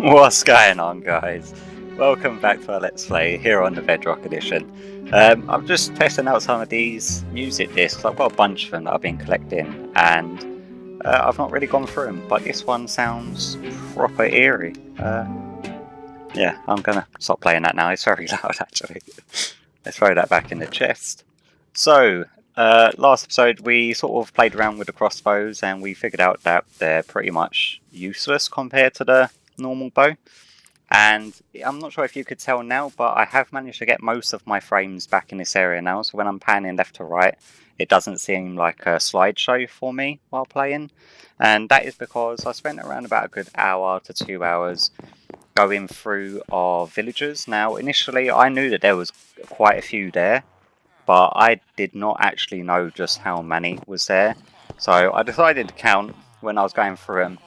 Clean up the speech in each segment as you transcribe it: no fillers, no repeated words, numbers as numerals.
What's going on, guys? Welcome back to our Let's Play here on the Bedrock edition. I'm just testing out some of these music discs. I've got a bunch of them that I've been collecting, and I've not really gone through them, but this one sounds proper eerie. Yeah, I'm gonna stop playing that now. It's very loud, actually. Let's throw that back in the chest. So, last episode we sort of played around with the crossbows, and we figured out that they're pretty much useless compared to the normal bow. And I'm not sure if you could tell now, but I have managed to get most of my frames back in this area now. So when I'm panning left to right, it doesn't seem like a slideshow for me while playing. And that is because I spent around about a good hour to 2 hours going through our villagers. Now, initially I knew that there was quite a few there, but I did not actually know just how many was there. So I decided to count when I was going through them.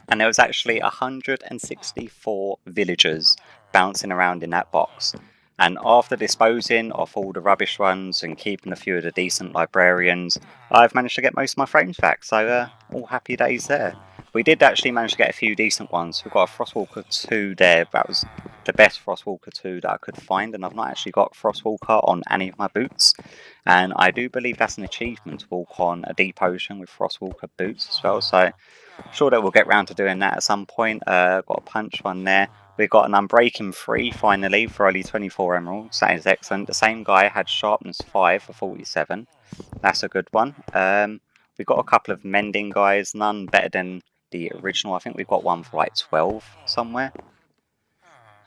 And there was actually 164 villagers bouncing around in that box. And after disposing of all the rubbish ones and keeping a few of the decent librarians, I've managed to get most of my frames back, so all happy days there. We did actually manage to get a few decent ones. We've got a Frostwalker 2 there. That was the best Frostwalker 2 that I could find, and I've not actually got Frostwalker on any of my boots. And I do believe that's an achievement to walk on a deep ocean with Frostwalker boots as well, so sure that we'll get round to doing that at some point. Got a punch one there. We've got an Unbreaking 3 finally for only 24 emeralds. That is excellent. The same guy had Sharpness 5 for 47. That's a good one. We've got a couple of Mending guys, none better than the original. I think we've got one for like 12 somewhere.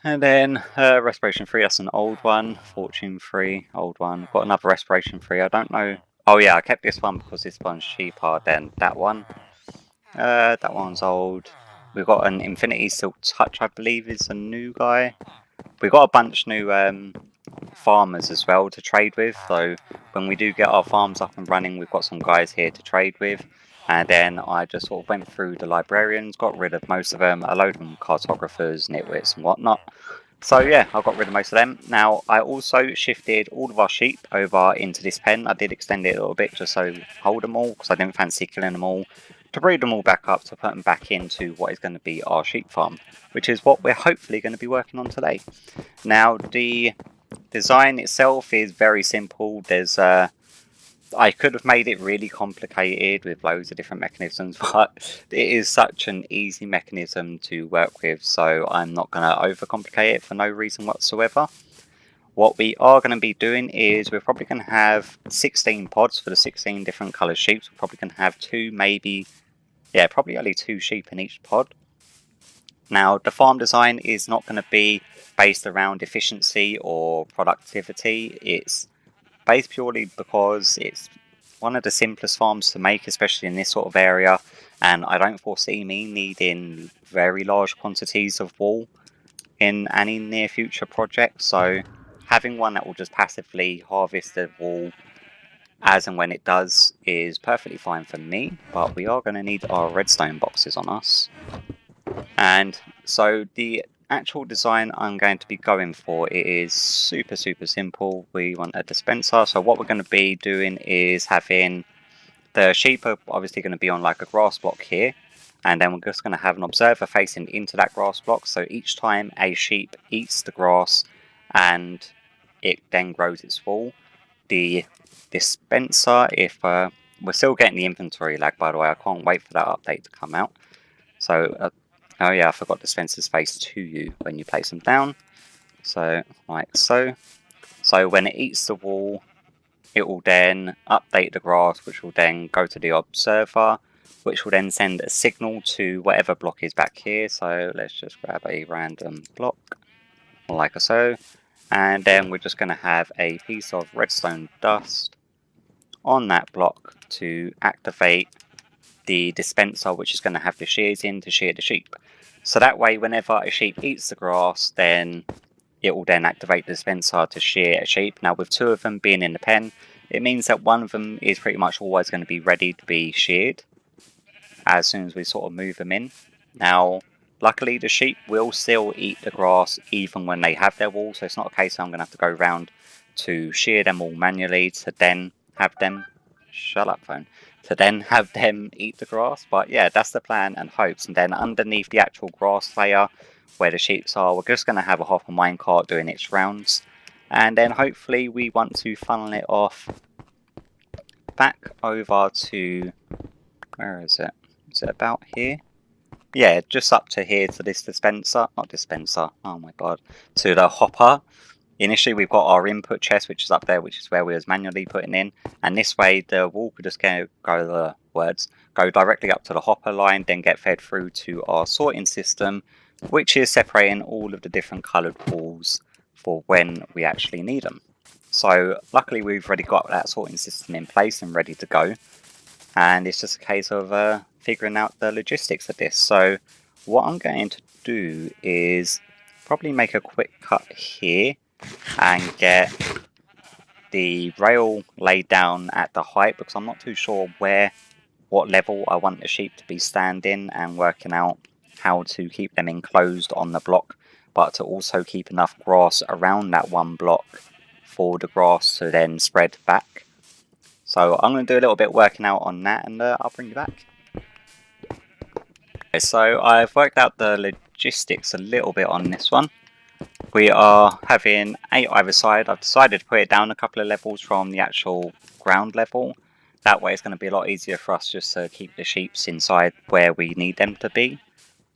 And then Respiration 3, that's an old one. Fortune 3, old one. Got another Respiration 3, I don't know. Oh yeah, I kept this one because this one's cheaper than that one. That one's old. We've got an Infinity Silk Touch, I believe is a new guy. We've got a bunch new farmers as well to trade with, so when we do get our farms up and running, we've got some guys here to trade with. And then I just sort of went through the librarians, got rid of most of them, a load of them cartographers, nitwits and whatnot. So yeah, I got rid of most of them. Now, I also shifted all of our sheep over into this pen. I did extend it a little bit just so hold them all, because I didn't fancy killing them all. To breed them all back up, to put them back into what is going to be our sheep farm, which is what we're hopefully going to be working on today. Now, the design itself is very simple. There's I could have made it really complicated with loads of different mechanisms, but it is such an easy mechanism to work with, so I'm not going to overcomplicate it for no reason whatsoever. What we are going to be doing is we're probably going to have 16 pods for the 16 different colour sheep. We're probably going to have two, maybe, yeah, probably only 2 sheep in each pod. Now, the farm design is not going to be based around efficiency or productivity. It's based purely because it's one of the simplest farms to make, especially in this sort of area. And I don't foresee me needing very large quantities of wool in any near future project. So having one that will just passively harvest the wool as and when it does is perfectly fine for me, but we are going to need our redstone boxes on us. And so the actual design I'm going to be going for, it is super simple. We want a dispenser, so what we're going to be doing is having the sheep are obviously going to be on like a grass block here, and then we're just going to have an observer facing into that grass block, so each time a sheep eats the grass and it then grows its wool, the dispenser, if we're still getting the inventory lag, by the way, I can't wait for that update to come out. So oh yeah, I forgot dispensers face to you when you place them down, so like so. So when it eats the wool, it will then update the grass, which will then go to the observer, which will then send a signal to whatever block is back here. So let's just grab a random block like so. And then we're just going to have a piece of redstone dust on that block to activate the dispenser, which is going to have the shears in to shear the sheep. So that way, whenever a sheep eats the grass, then it will then activate the dispenser to shear a sheep. Now, with 2 of them being in the pen, it means that one of them is pretty much always going to be ready to be sheared as soon as we sort of move them in. Now, luckily, the sheep will still eat the grass even when they have their wool, so it's not a case I'm going to have to go around to shear them all manually to then have them... Shut up, phone. To then have them eat the grass. But yeah, that's the plan and hopes. And then underneath the actual grass layer, where the sheeps are, we're just going to have a hopper minecart doing its rounds, and then hopefully we want to funnel it off back over to, where is it? Is it about here? Yeah, just up to here to this dispenser, not dispenser, oh my god, to the hopper. Initially we've got our input chest, which is up there, which is where we was manually putting in, and this way the wall could just go directly up to the hopper line, then get fed through to our sorting system, which is separating all of the different coloured walls for when we actually need them. So luckily we've already got that sorting system in place and ready to go, and it's just a case of figuring out the logistics of this. So what I'm going to do is probably make a quick cut here and get the rail laid down at the height, because I'm not too sure what level I want the sheep to be standing, and working out how to keep them enclosed on the block, but to also keep enough grass around that one block for the grass to then spread back. So I'm going to do a little bit working out on that, and I'll bring you back. Okay, so I've worked out the logistics a little bit on this one. We are having 8 either side. I've decided to put it down a couple of levels from the actual ground level. That way it's going to be a lot easier for us just to keep the sheeps inside where we need them to be.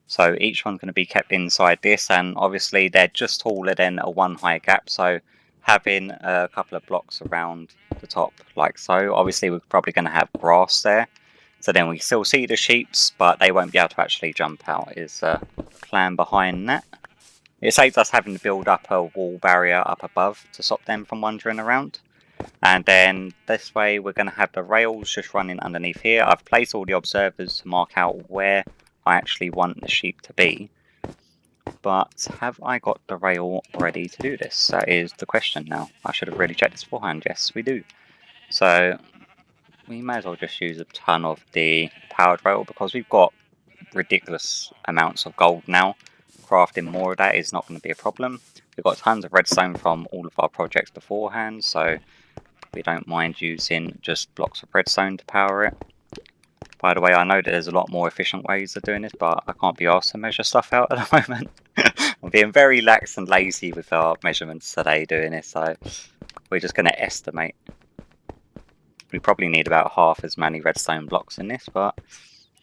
So each one's going to be kept inside this, and obviously they're just taller than a 1 high gap, so having a couple of blocks around the top like so. Obviously we're probably going to have grass there, so then we still see the sheeps, but they won't be able to actually jump out, is the plan behind that. It saves us having to build up a wall barrier up above to stop them from wandering around. And then this way we're going to have the rails just running underneath here. I've placed all the observers to mark out where I actually want the sheep to be. But have I got the rail ready to do this? That is the question now. I should have really checked this beforehand. Yes, we do. So we may as well just use a ton of the powered rail, because we've got ridiculous amounts of gold now. Crafting more of that is not going to be a problem. We've got tons of redstone from all of our projects beforehand, so we don't mind using just blocks of redstone to power it. By the way, I know that there's a lot more efficient ways of doing this, but I can't be asked to measure stuff out at the moment. I'm being very lax and lazy with our measurements today doing this, so we're just going to estimate. We probably need about half as many redstone blocks in this, but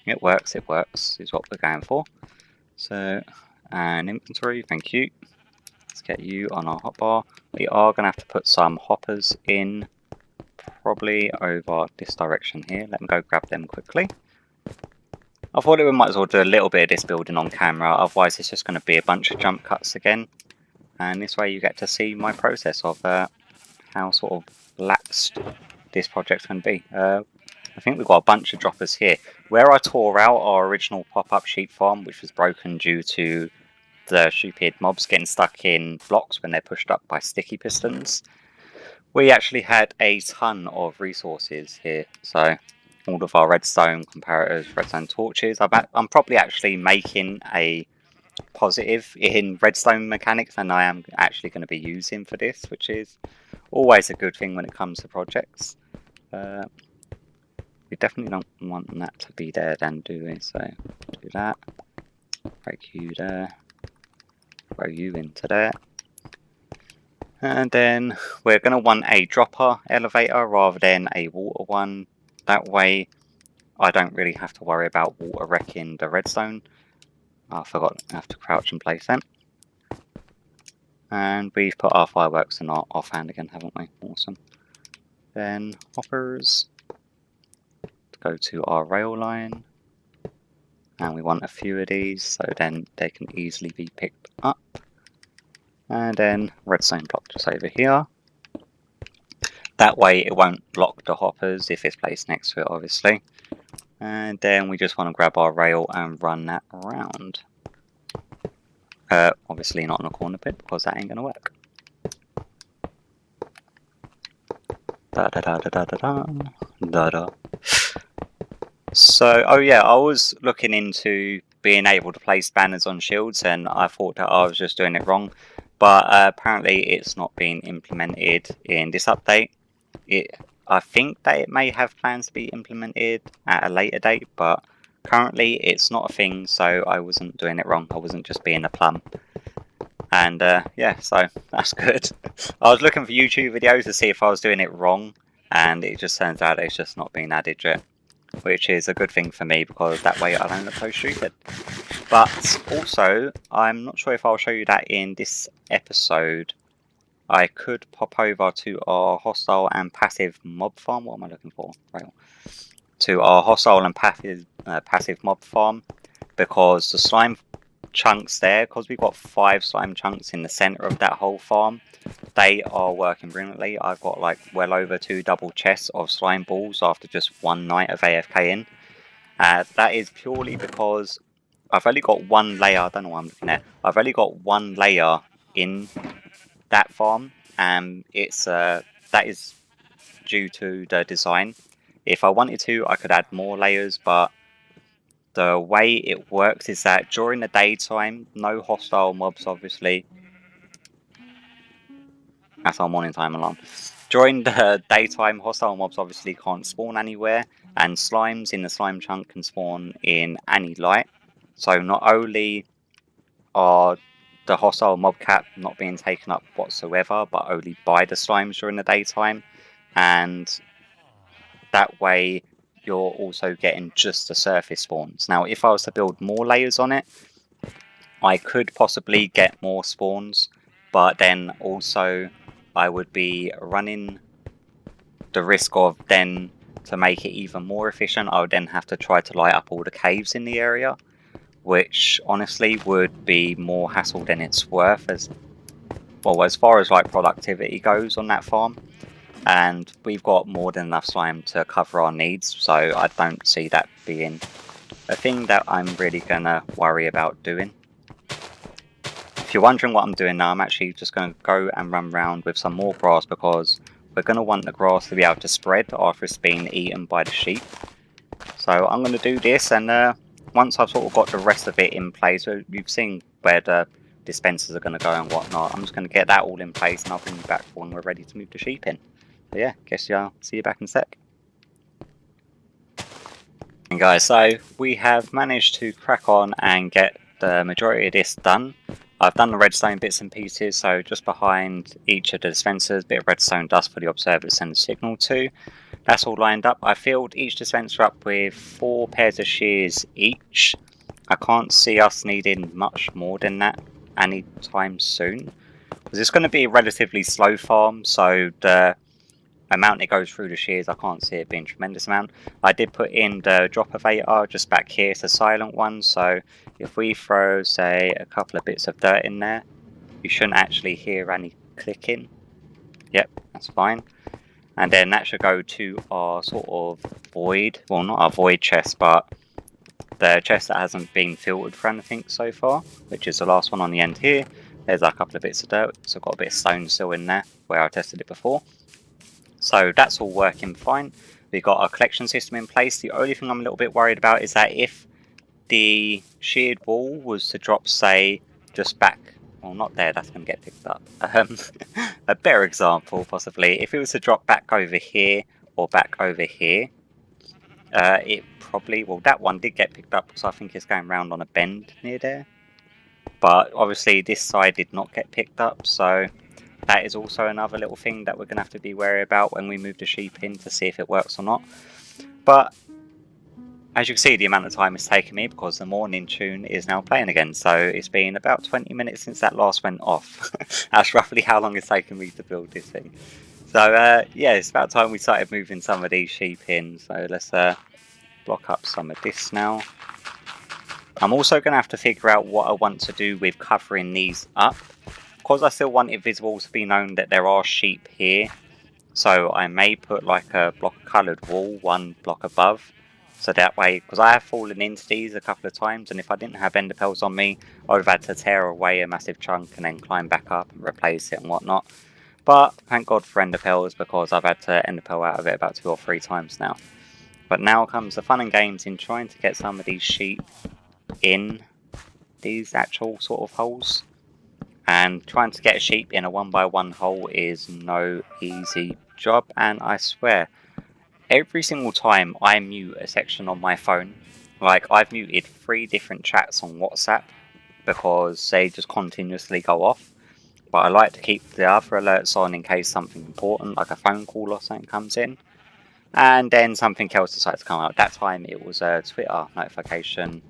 it works, is what we're going for. So, and inventory, thank you. Let's get you on our hotbar. We are going to have to put some hoppers in, probably over this direction here. Let me go grab them quickly. I thought we might as well do a little bit of this building on camera, otherwise it's just going to be a bunch of jump cuts again. And this way you get to see my process of how sort of laxed this project's going to be. I think we've got a bunch of droppers here. Where I tore out our original pop-up sheep farm, which was broken due to the stupid mobs getting stuck in blocks when they're pushed up by sticky pistons, we actually had a ton of resources here. So all of our redstone comparators, redstone torches. I'm probably actually making a positive in redstone mechanics, and I am actually going to be using for this, which is always a good thing when it comes to projects. We definitely don't want that to be there then, do we? So do that, break you there, throw you into there. And then we're going to want a dropper elevator rather than a water one. That way I don't really have to worry about water wrecking the redstone. I forgot I have to crouch and place them. And we've put our fireworks in our offhand again, haven't we? Awesome. Then hoppers. Go to our rail line. And we want a few of these so then they can easily be picked up. And then redstone block just over here. That way it won't block the hoppers if it's placed next to it, obviously. And then we just want to grab our rail and run that around. Obviously not on a corner bit, because that ain't going to work. Da da da da da da da da da. So, oh yeah, I was looking into being able to place banners on shields, and I thought that I was just doing it wrong. But apparently it's not being implemented in this update. I think that it may have plans to be implemented at a later date, but Currently it's not a thing, so I wasn't doing it wrong. I wasn't just being a plum. And yeah, so that's good. I was looking for YouTube videos to see if I was doing it wrong, and it just turns out it's just not been added yet, which is a good thing for me because that way I don't look so stupid. But also, I'm not sure if I'll show you that in this episode. I could pop over to our hostile and passive mob farm. What am I looking for? Right. To our hostile and passive mob farm, because the slime chunks there, because we've got 5 slime chunks in the center of that whole farm, they are working brilliantly. I've got like well over 2 double chests of slime balls after just one night of AFKing. That is purely because I've only got one layer. I don't know what I'm looking at. I've only got one layer in that farm, and it's that is due to the design. If I wanted to, I could add more layers, but the way it works is that during the daytime, no hostile mobs, obviously. That's our morning time alarm. During the daytime, hostile mobs obviously can't spawn anywhere, and slimes in the slime chunk can spawn in any light. So not only are the hostile mob cap not being taken up whatsoever, but only by the slimes during the daytime, and that way you're also getting just the surface spawns. Now if I was to build more layers on it, I could possibly get more spawns, but then also I would be running the risk of then, to make it even more efficient, I would then have to try to light up all the caves in the area, which honestly would be more hassle than it's worth, as well as far as like productivity goes on that farm. And we've got more than enough slime to cover our needs, so I don't see that being a thing that I'm really gonna worry about doing. If you're wondering what I'm doing now, I'm actually just going to go and run around with some more grass, because we're going to want the grass to be able to spread after it's been eaten by the sheep. So I'm going to do this, and once I've sort of got the rest of it in place, so you've seen where the dispensers are going to go and whatnot, I'm just going to get that all in place, and I'll bring you back when we're ready to move the sheep in. So yeah, guess I'll see you back in a sec. And guys, so we have managed to crack on and get the majority of this done. I've done the redstone bits and pieces, so just behind each of the dispensers, a bit of redstone dust for the observer to send a signal to. That's all lined up. I filled each dispenser up with 4 pairs of shears each. I can't see us needing much more than that anytime soon, because it's going to be a relatively slow farm, so the amount it goes through the shears, I can't see it being a tremendous amount. I did put in the droppervator just back here. It's a silent one, so if we throw, say, a couple of bits of dirt in there, you shouldn't actually hear any clicking. Yep, that's fine. And then that should go to our sort of void, well, not our void chest, but the chest that hasn't been filtered for anything so far, which is the last one on the end here. There's a couple of bits of dirt, so I've got a bit of stone still in there where I tested it before. So that's all working fine. We've got our collection system in place. The only thing I'm a little bit worried about is that if the sheared wall was to drop, say, just back, well, not there, that's going to get picked up. A better example, possibly, if it was to drop back over here or back over here, it probably, well, that one did get picked up because I think it's going round on a bend near there. But obviously this side did not get picked up, so that is also another little thing that we're going to have to be wary about when we move the sheep in to see if it works or not. But as you can see, the amount of time it's taken me, because the morning tune is now playing again. So it's been about 20 minutes since that last went off. That's roughly how long it's taken me to build this thing. So yeah, it's about time we started moving some of these sheep in. So let's block up some of this now. I'm also going to have to figure out what I want to do with covering these up, because I still want it visible to be known that there are sheep here. So I may put like a block of coloured wall 1 block above, so that way, because I have fallen into these a couple of times, and if I didn't have ender pearls on me, I would have had to tear away a massive chunk and then climb back up and replace it and whatnot. But thank God for ender pearls, because I've had to ender pearl out of it about 2 or 3 times now. But now comes the fun and games in trying to get some of these sheep in these actual sort of holes. And trying to get a sheep in a 1x1 hole is no easy job, and I swear, every single time I mute a section on my phone, Like, I've muted 3 different chats on WhatsApp because they just continuously go off. But I like to keep the other alerts on in case something important, like a phone call or something, comes in. And then something else decides to come out. That time it was a Twitter notification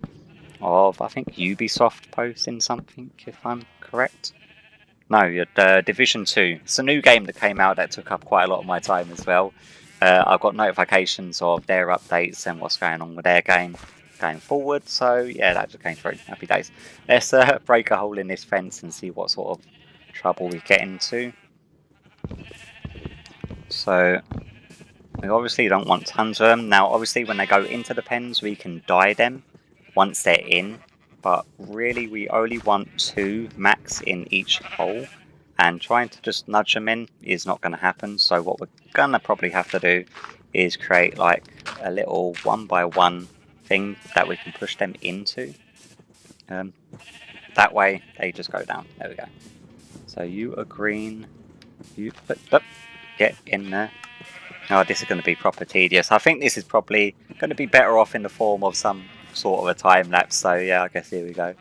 of, I think, Ubisoft posting something, if I'm correct. No, Division 2. It's a new game that came out that took up quite a lot of my time as well. I've got notifications of their updates and what's going on with their game going forward. So yeah, that just came through. Happy days. Let's break a hole in this fence and see what sort of trouble we get into. So we obviously don't want tons of them. Now obviously when they go into the pens we can dye them once they're in. But really we only want 2 max in each hole. And trying to just nudge them in is not going to happen. So what we're going to probably have to do is create like a little 1x1 thing that we can push them into. That way they just go down. There we go. So you are green. You get in there. Oh, this is going to be proper tedious. I think this is probably going to be better off in the form of some sort of a time lapse. So yeah, I guess here we go.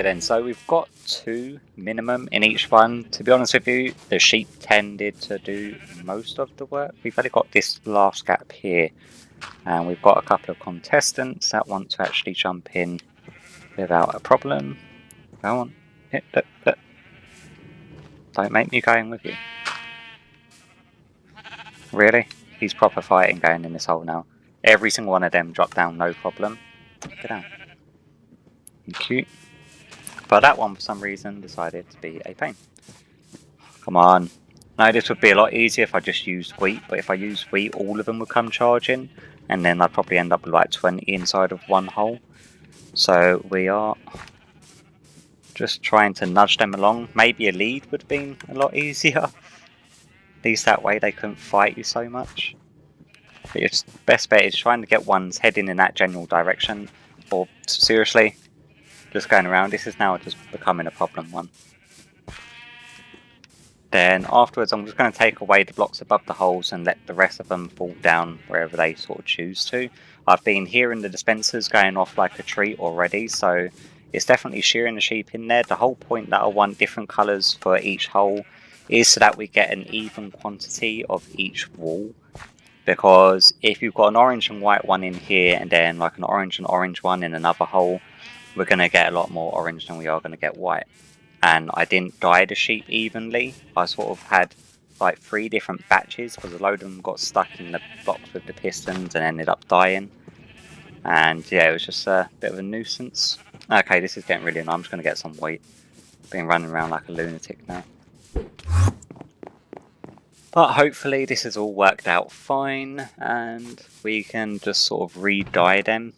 Then so we've got 2 minimum in each one. To be honest with you, the sheep tended to do most of the work. We've only got this last gap here, and we've got a couple of contestants that want to actually jump in without a problem. Go on, don't make me go in with you. Really? He's proper fighting going in this hole now. Every single one of them dropped down, no problem. Get out. Thank you. But that one, for some reason, decided to be a pain. Come on. Now, this would be a lot easier if I just used wheat. But if I used wheat, all of them would come charging. And then I'd probably end up with like 20 inside of one hole. So we are just trying to nudge them along. Maybe a lead would have been a lot easier. At least that way they couldn't fight you so much. But your best bet is trying to get ones heading in that general direction. Or seriously, just going around. This is now just becoming a problem one. Then afterwards I'm just going to take away the blocks above the holes and let the rest of them fall down wherever they sort of choose to. I've been hearing the dispensers going off like a treat already, so it's definitely shearing the sheep in there. The whole point that I want different colours for each hole is so that we get an even quantity of each wall. Because if you've got an orange and white one in here and then like an orange and orange one in another hole, we're going to get a lot more orange than we are going to get white. And I didn't dye the sheep evenly. I sort of had like 3 different batches because a load of them got stuck in the box with the pistons and ended up dying. And yeah, it was just a bit of a nuisance. Okay, this is getting really annoying. I'm just going to get some wheat. Been running around like a lunatic now. But hopefully this has all worked out fine and we can just sort of re-dye them.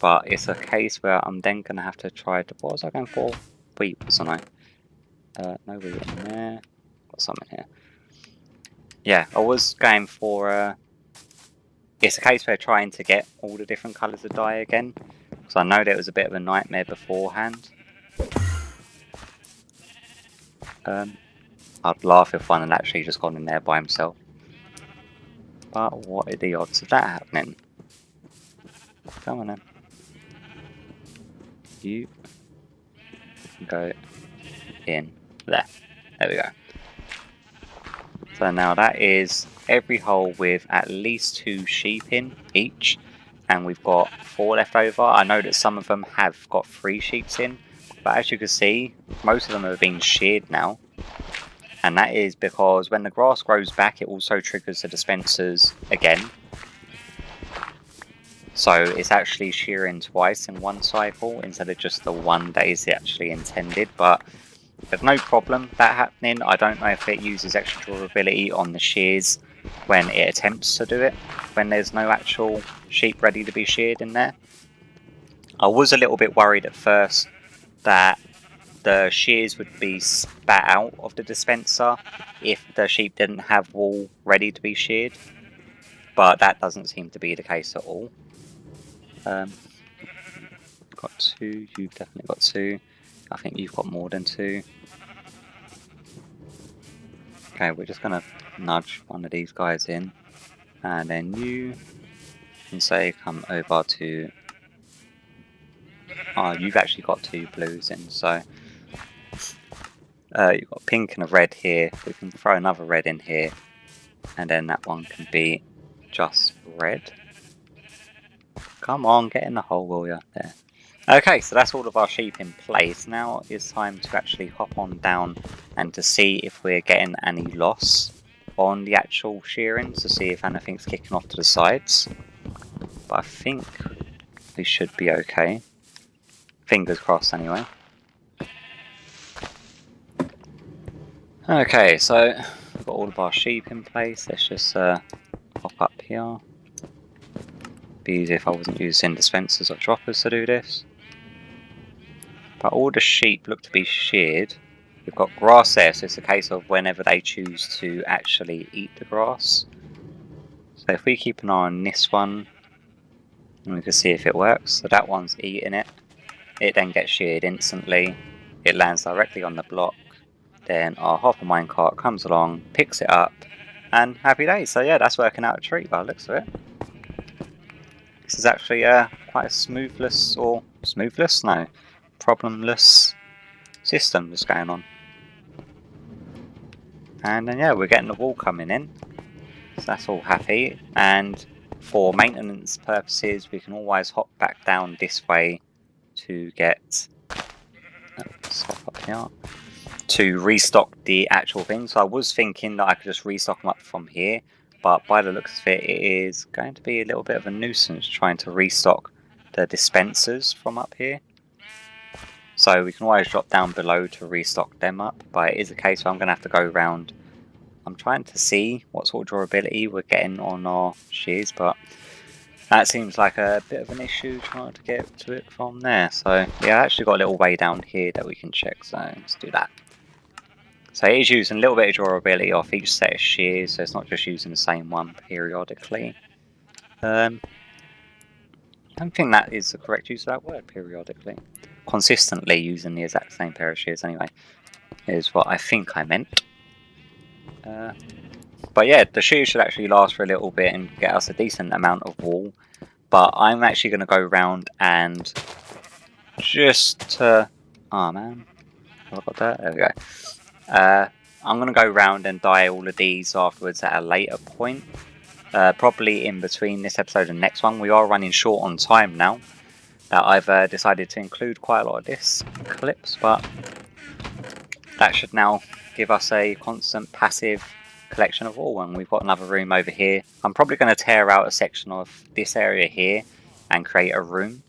But it's a case where I'm then going to have to try to... What was I going for? Wheat, wasn't I? No wheat in there. Got some in here. Yeah, I was going for... it's a case where trying to get all the different colours of dye again. Because I know that it was a bit of a nightmare beforehand. I'd laugh if one had actually just gone in there by himself. But what are the odds of that happening? Come on then. You can go in there. There we go. So now that is every hole with at least 2 sheep in each. And we've got 4 left over. I know that some of them have got 3 sheep in. But as you can see, most of them have been sheared now. And that is because when the grass grows back, it also triggers the dispensers again. So it's actually shearing twice in one cycle instead of just the one that is actually intended. But there's no problem that happening. I don't know if it uses extra durability on the shears when it attempts to do it, when there's no actual sheep ready to be sheared in there. I was a little bit worried at first that the shears would be spat out of the dispenser if the sheep didn't have wool ready to be sheared, but that doesn't seem to be the case at all. Got 2, you've definitely got 2. I think you've got more than 2. Okay, we're just going to nudge one of these guys in, and then you can say come over to... oh, you've actually got 2 blues in, so you've got pink and a red here. We can throw another red in here, and then that one can be just red. Come on, get in the hole, will ya? There. Okay, so that's all of our sheep in place. Now it's time to actually hop on down and to see if we're getting any loss on the actual shearing, to see if anything's kicking off to the sides. But I think we should be okay. Fingers crossed anyway. Okay, so we've got all of our sheep in place. Let's just hop up here. Be easy if I wasn't using dispensers or droppers to do this. But all the sheep look to be sheared. We've got grass there, so it's a case of whenever they choose to actually eat the grass. So if we keep an eye on this one, and we can see if it works. So that one's eating it. It then gets sheared instantly. It lands directly on the block. Then our hopper minecart comes along, picks it up, and happy days. So yeah, that's working out a treat by the looks of it. This is actually quite a smoothless, or smoothless? No, problemless system that's going on. And then yeah, we're getting the wool coming in. So that's all happy. And for maintenance purposes, we can always hop back down this way to get... let's hop up here. To restock the actual thing. So I was thinking that I could just restock them up from here, but by the looks of it, it is going to be a little bit of a nuisance trying to restock the dispensers from up here. So we can always drop down below to restock them up, but it is a case where I'm going to have to go around. I'm trying to see what sort of durability we're getting on our shears, but that seems like a bit of an issue trying to get to it from there. So yeah, I actually got a little way down here that we can check, so let's do that. So it is using a little bit of durability off each set of shears, so it's not just using the same one periodically. I don't think that is the correct use of that word, periodically. Consistently using the exact same pair of shears anyway, is what I think I meant. But yeah, the shears should actually last for a little bit and get us a decent amount of wool. But I'm actually going to go around and just... oh man, have I got that? There we go. I'm going to go around and dye all of these afterwards at a later point. Probably in between this episode and next one. We are running short on time now. That I've decided to include quite a lot of this clips, but that should now give us a constant passive collection of wool. And we've got another room over here. I'm probably going to tear out a section of this area here and create a room.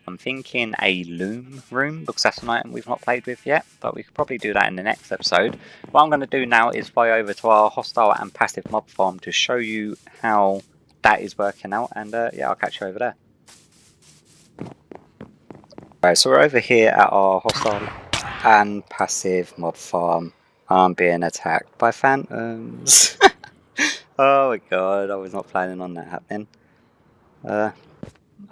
I'm thinking a loom room, because that's an item we've not played with yet, but we could probably do that in the next episode. What I'm going to do now is fly over to our hostile and passive mob farm to show you how that is working out, and yeah, I'll catch you over there. Right, so we're over here at our hostile and passive mob farm. I'm being attacked by phantoms. Oh my god, I was not planning on that happening. Are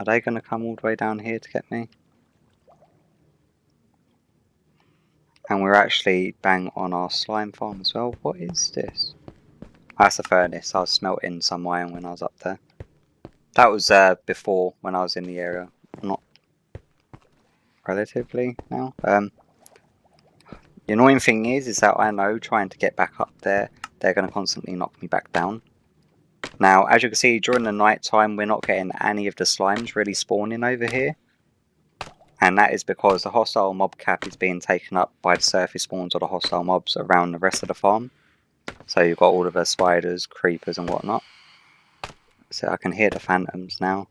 they going to come all the way down here to get me? And we're actually bang on our slime farm as well. What is this? That's a furnace. I was smelting some iron when I was up there. That was before, when I was in the area. Not relatively now. The annoying thing is that I know trying to get back up there, they're going to constantly knock me back down. Now, as you can see, during the night time, we're not getting any of the slimes really spawning over here. And that is because the hostile mob cap is being taken up by the surface spawns of the hostile mobs around the rest of the farm. So you've got all of the spiders, creepers and whatnot. So I can hear the phantoms now.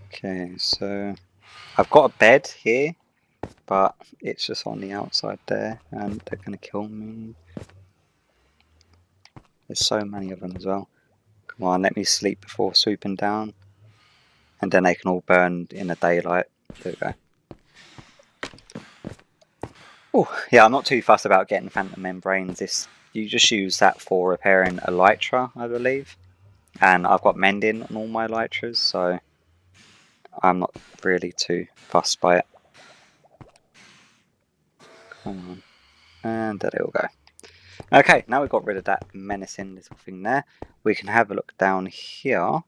Okay, so I've got a bed here, but it's just on the outside there, and they're going to kill me. There's so many of them as well. Come on, let me sleep before swooping down, and then they can all burn in the daylight. There we go. Oh, yeah, I'm not too fussed about getting phantom membranes. You just use that for repairing elytra, I believe. And I've got mending on all my elytras, so I'm not really too fussed by it. Come on. And there they all go. Okay, now we've got rid of that menacing little thing there. We can have a look down here,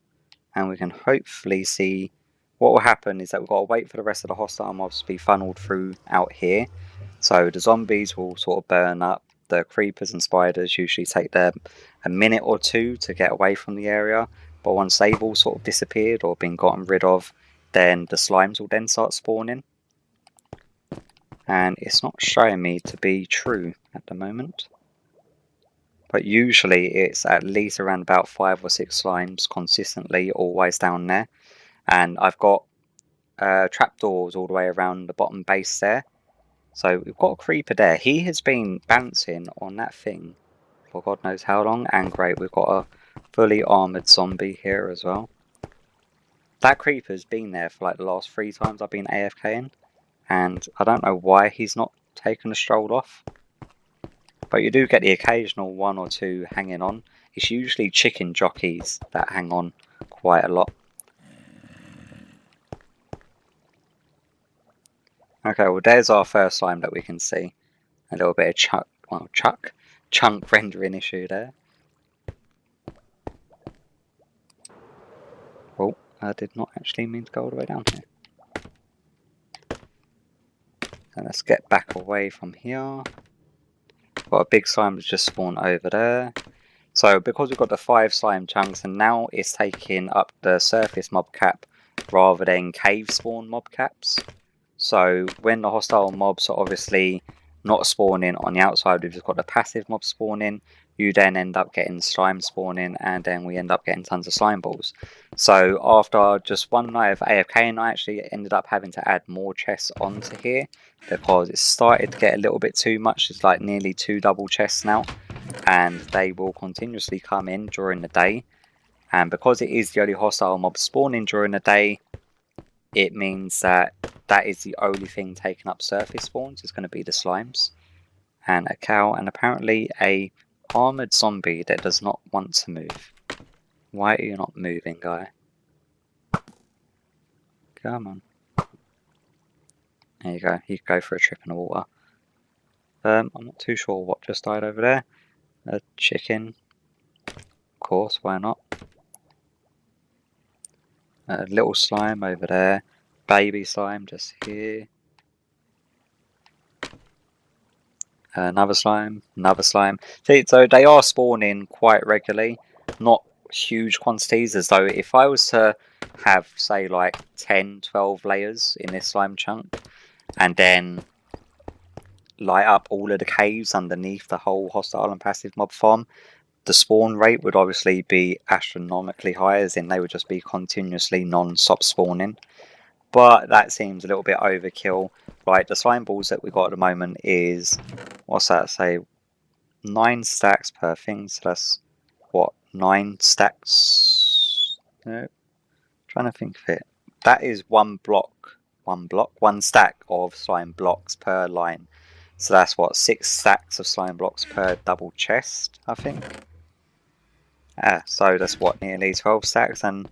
and we can hopefully see what will happen is that we've got to wait for the rest of the hostile mobs to be funneled through out here. So the zombies will sort of burn up. The creepers and spiders usually take them a minute or two to get away from the area, but once they've all sort of disappeared or been gotten rid of, then the slimes will then start spawning. And it's not showing me to be true at the moment, but usually it's at least around about 5 or 6 slimes consistently always down there. And I've got trapdoors all the way around the bottom base there. So we've got a creeper there. He has been bouncing on that thing for God knows how long. And great, we've got a fully armoured zombie here as well. That creeper's been there for like the last 3 times I've been AFKing. And I don't know why he's not taken a stroll off. But you do get the occasional 1 or 2 hanging on. It's usually chicken jockeys that hang on quite a lot. Okay, well there's our first slime that we can see. A little bit of chunk rendering issue there. Oh, I did not actually mean to go all the way down here. So let's get back away from here. Got a big slime that's just spawned over there. So because we've got the 5 slime chunks, and now it's taking up the surface mob cap rather than cave spawn mob caps. So when the hostile mobs are obviously not spawning on the outside, we've just got the passive mob spawning, you then end up getting slime spawning, and then we end up getting tons of slime balls. So after just one night of AFK, I actually ended up having to add more chests onto here because it started to get a little bit too much. It's like nearly 2 double chests now, and they will continuously come in during the day. And because it is the only hostile mob spawning during the day, it means that that is the only thing taking up surface spawns. It's going to be the slimes and a cow, and apparently a armored zombie that does not want to move. Why are you not moving, guy? Come on. There you go. You can go for a trip in the water. I'm not too sure what just died over there. A chicken. Of course, why not? A little slime over there. Baby slime just here. Another slime. Another slime. See, so they are spawning quite regularly. Not huge quantities, as though if I was to have, say, like 10, 12 layers in this slime chunk, and then light up all of the caves underneath the whole hostile and passive mob farm, the spawn rate would obviously be astronomically high, as in they would just be continuously non-stop spawning. But that seems a little bit overkill. Right, the slime balls that we got at the moment is, what's that say, 9 stacks per thing, so that's 9 stacks. No, trying to think of it. That is one stack of slime blocks per line. So that's what, 6 stacks of slime blocks per double chest, I think. So that's what, nearly 12 stacks. And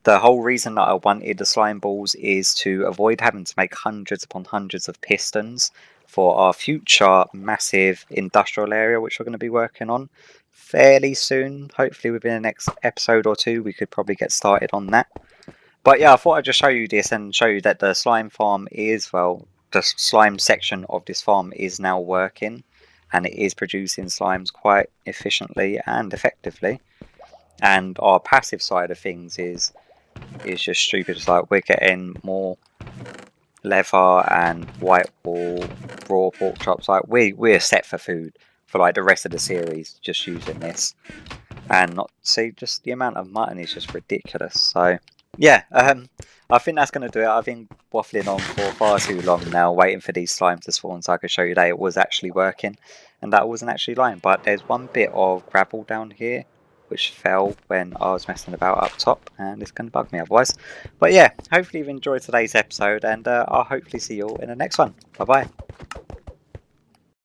the whole reason that I wanted the slime balls is to avoid having to make hundreds upon hundreds of pistons for our future massive industrial area, which we're going to be working on fairly soon. Hopefully within the next episode or two, we could probably get started on that. But yeah, I thought I'd just show you this and show you that the slime farm is, well, the slime section of this farm is now working, and it is producing slimes quite efficiently and effectively. And our passive side of things is just stupid. It's like we're getting more leather and white wool, raw pork chops. Like we're set for food for like the rest of the series, just using this. And not see, just the amount of mutton is just ridiculous. So yeah, I think that's going to do it. I've been waffling on for far too long now, waiting for these slimes to spawn so I could show you that it was actually working, and that I wasn't actually lying. But there's one bit of gravel down here which fell when I was messing about up top, and it's going to bug me otherwise. But yeah, hopefully you've enjoyed today's episode, and I'll hopefully see you all in the next one. Bye bye.